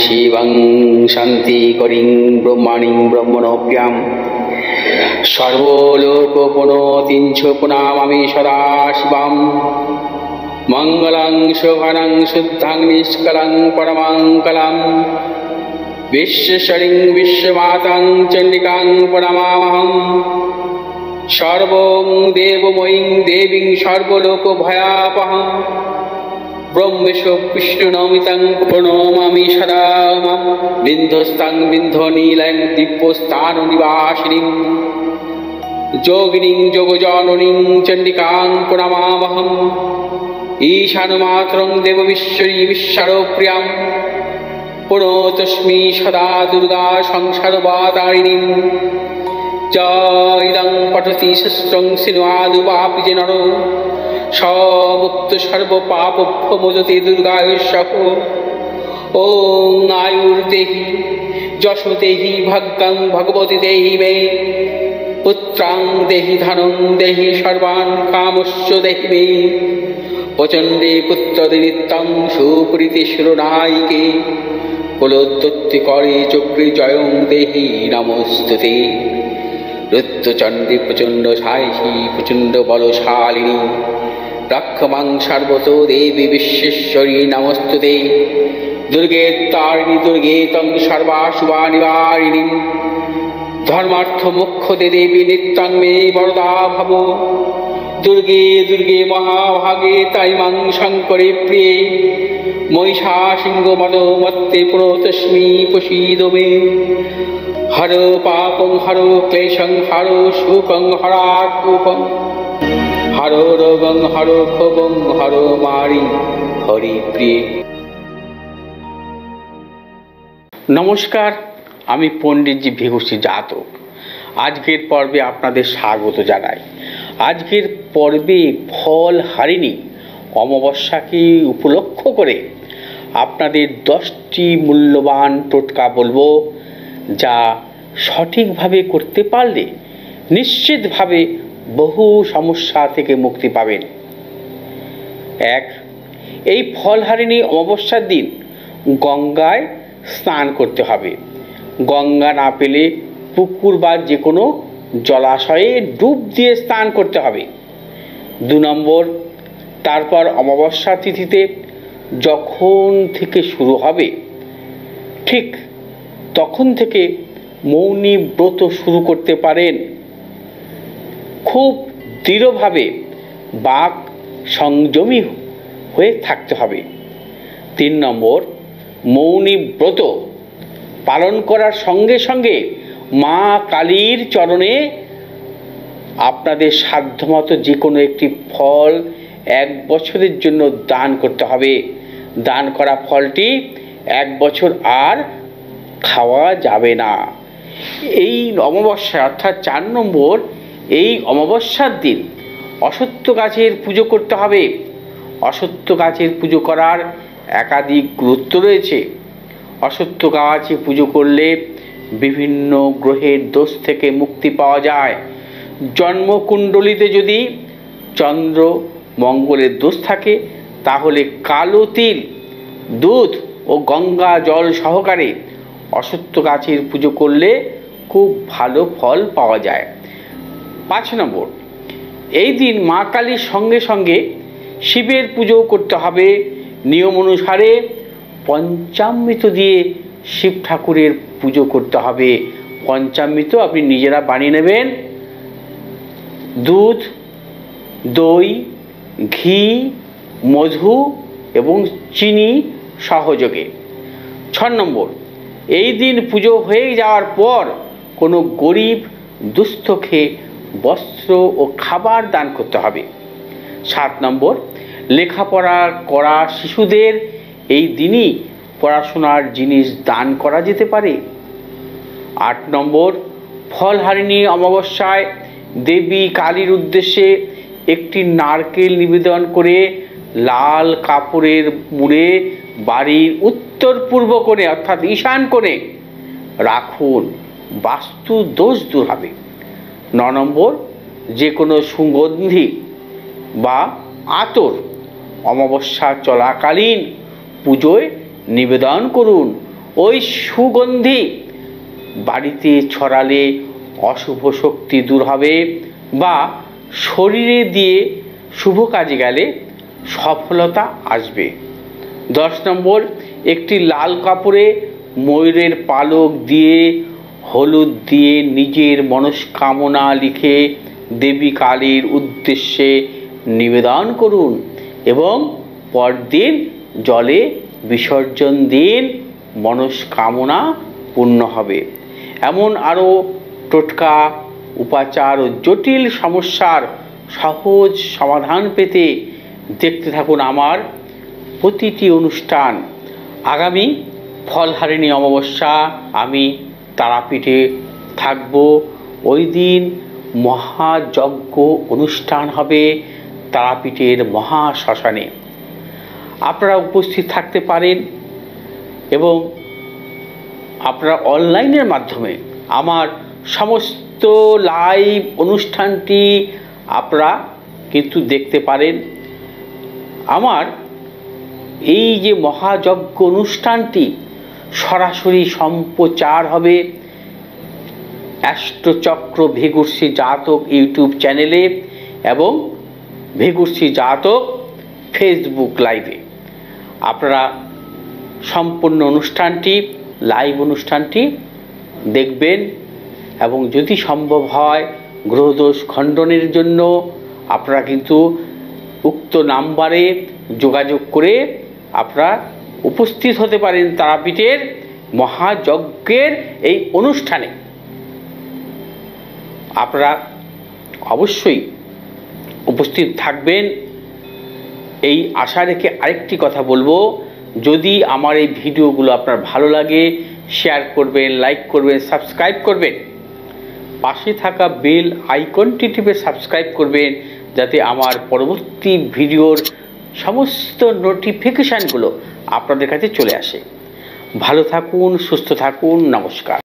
শিবং শান্তি করিং ব্রহ্মাণিং ব্রহ্মণোপ্যাম সর্বলোকপুনতিঞ্চ পুনামামি সদা শিবম মঙ্গলং শোভনং শুদ্ধং নিষ্কলং পরমঙ্গলম বিশ্বশরিং বিশ্বমাতাং চণ্ডিকাং প্রণমামহং সর্বং দেবময়ীং দেবীং সর্বলোকভয়াপহং ব্রহ্মেশ বিষ্ণুনমিতং প্রণমামি সদা বিন্ধস্তাং বিন্ধনীলং দিব্যস্থাননিবাসিনীং যোগিনীং যোগজননীং চণ্ডিকাং প্রণমামহং ঈশানমাতরং দেববিশ্বরী বিশ্বরপ্রিয়াং পুনতস্মি সদা দুর্গা সংসারবাতারিণীং ইদং পঠতি শস্ত্রং সিনুয়াদুবাপি যে নর সमुक्त सर्वपापभ्यो मोचते दुर्गायुष्यः ॐ आयुर्देहि यशो देहि भाग्यं भगवती देहि मे पुत्रां देहि धनं देहि सर्वान् कामश्च देहि मे प्रचण्डे पुत्रदे नित्यं सुप्रीति शिरोनायिके कुलोत्पत्ति करे चक्रे जयं देहि नमोस्तुते रुद्रचण्डे प्रचण्ड सायिषी प्रचण्ड बलशालिनी रक्षमां सर्वतो देवी विश्वेश्वरी नमस्तुते दुर्गे तारिणी दुर्गे तं सर्वाशुभनिवारिणीं धर्मार्थ मोक्षदे देवी नित्यं मे वरदा भव दुर्गे दुर्गे महाभागे ताई मां शङ्करे प्रिये महिषासिंहमदोमत्ते पुनतस्मै प्रसीद मे हरो पापं हरो क्लेशं हरो शोकं हरात्मकं हरो रोगं हरो क्षोभं हरो मारि हरि प्रिय। नमस्कार, आमी पंडितजी ভিঘুষী জাতক। আজকের পর্বে আপনাদের স্বাগত জানাই। আজকের পর্বে ফল হারিণী অমাবস্যাকে উপলক্ষ করে আপনাদের 10টি মূল্যবান টোটকা বলবো, যা সঠিকভাবে করতে পারলে নিশ্চিতভাবে বহু সমস্যা থেকে মুক্তি পাবেন। 1, এই ফলহারিণী অমাবস্যার দিন গঙ্গায় স্নান করতে হবে। গঙ্গা না পেলে পুকুর বা যে কোনো জলাশয়ে ডুব দিয়ে স্নান করতে হবে। 2 নম্বর, তারপর অমাবস্যা তিথিতে যখন থেকে শুরু হবে ঠিক তখন থেকে মৌনী ব্রত শুরু করতে পারেন। খুব দৃঢ়ভাবে বাক সংযমী হয়ে থাকতে হবে। 3 নম্বর, মৌনী ব্রত পালন করার সঙ্গে সঙ্গে মা কালীর চরণে আপনাদের সাধ্যমতো যে কোনো একটি ফল 1 বছরের জন্য দান করতে হবে। দান করা ফলটি 1 বছর আর খাওয়া যাবে না। এই অমাবস্যা অর্থাৎ 4 নম্বর, এই অমাবস্যার দিন অশ্বত্থ গাছের পুজো করতে হবে। অশ্বত্থ গাছের পুজো করার একাধিক গুরুত্ব রয়েছে। অশ্বত্থ গাছে পুজো করলে বিভিন্ন গ্রহের দোষ থেকে মুক্তি পাওয়া যায়। জন্মকুণ্ডলিতে যদি চন্দ্র মঙ্গলের দোষ থাকে তাহলে কালো তিল, দুধ ও গঙ্গা জল সহকারে অশ্বত্থ গাছের পুজো করলে খুব ভালো ফল পাওয়া যায়। 5 নম্বর, এই দিন মা কালীর সঙ্গে সঙ্গে শিবের পুজো করতে হবে। নিয়ম অনুসারে পঞ্চামৃত দিয়ে শিব ঠাকুরের পুজো করতে হবে। পঞ্চামৃত আপনি নিজেরা বানিয়ে নেবেন। দুধ, দই, ঘি, মধু এবং চিনি সহযোগে। 6 নম্বর, এই দিন পুজো হয়ে যাওয়ার পর কোনো গরিব দুস্থকে বস্ত্র ও খাবার দান করতে হবে। 7 নম্বর, লেখাপড়া করা শিশুদের এই দিনই পড়াশোনার জিনিস দান করা যেতে পারে। 8 নম্বর, ফলহারিণী অমাবস্যায় দেবী কালীর উদ্দেশ্যে একটি নারকেল নিবেদন করে লাল কাপড়ের মুড়ে বাড়ির উত্তর পূর্ব কোণে অর্থাৎ ঈশান কোণে রাখুন, বাস্তু দোষ দূর হবে। 9 নম্বর, যে কোনো সুগন্ধি বা আতর অমাবস্যা চলাকালীন পুজোয় নিবেদন করুন। ওই সুগন্ধি বাড়িতে ছড়ালে অশুভ শক্তি দূর হবে, বা শরীরে দিয়ে শুভ কাজে গেলে সফলতা আসবে। 10 নম্বর, একটি লাল কাপড়ে ময়ূরের পালক দিয়ে হলুদ দিয়ে নিজের মনস্কামনা লিখে দেবী কালীর উদ্দেশ্যে নিবেদন করুন এবং পরদিন জলে বিসর্জন দিন, মনস্কামনা পূর্ণ হবে। এমন আরও টোটকা, উপাচার ও জটিল সমস্যার সহজ সমাধান পেতে দেখতে থাকুন আমার প্রতিটি অনুষ্ঠান। আগামী ফলহারিণী অমাবস্যা আমি তারাপীঠে থাকব। ওই দিন মহাযজ্ঞ অনুষ্ঠান হবে তারাপীঠের মহাশ্মশানে। আপনারা উপস্থিত থাকতে পারেন এবং আপনারা অনলাইনের মাধ্যমে আমার সমস্ত লাইভ অনুষ্ঠানটি আপনারা কিন্তু দেখতে পারেন। আমার এই যে মহাযজ্ঞ অনুষ্ঠানটি সরাসরি সম্প্রচার হবে অ্যাস্ট্রোচক্র ভৃগুশ্রী জাতক ইউটিউব চ্যানেলে এবং ভৃগুশ্রী জাতক ফেসবুক লাইভে। আপনারা সম্পূর্ণ অনুষ্ঠানটি, লাইভ অনুষ্ঠানটি দেখবেন এবং যদি সম্ভব হয় গ্রহদোষ খণ্ডনের জন্য আপনারা কিন্তু উক্ত নাম্বারে যোগাযোগ করে আপনারা উপস্থিত হতে পারেন তারাপীঠের মহাযজ্ঞের এই অনুষ্ঠানে। আপনারা অবশ্যই উপস্থিত থাকবেন এই আশা রেখে আরেকটি কথা বলবো, যদি আমার এই ভিডিওগুলো আপনার ভালো লাগে শেয়ার করবেন, লাইক করবেন, সাবস্ক্রাইব করবেন, পাশে থাকা বেল আইকনটি টিপে সাবস্ক্রাইব করবেন যাতে আমার পরবর্তী ভিডিওর সমস্ত নোটিফিকেশানগুলো আপনাদের কাছে চলে আসে। ভালো থাকুন, সুস্থ থাকুন, নমস্কার।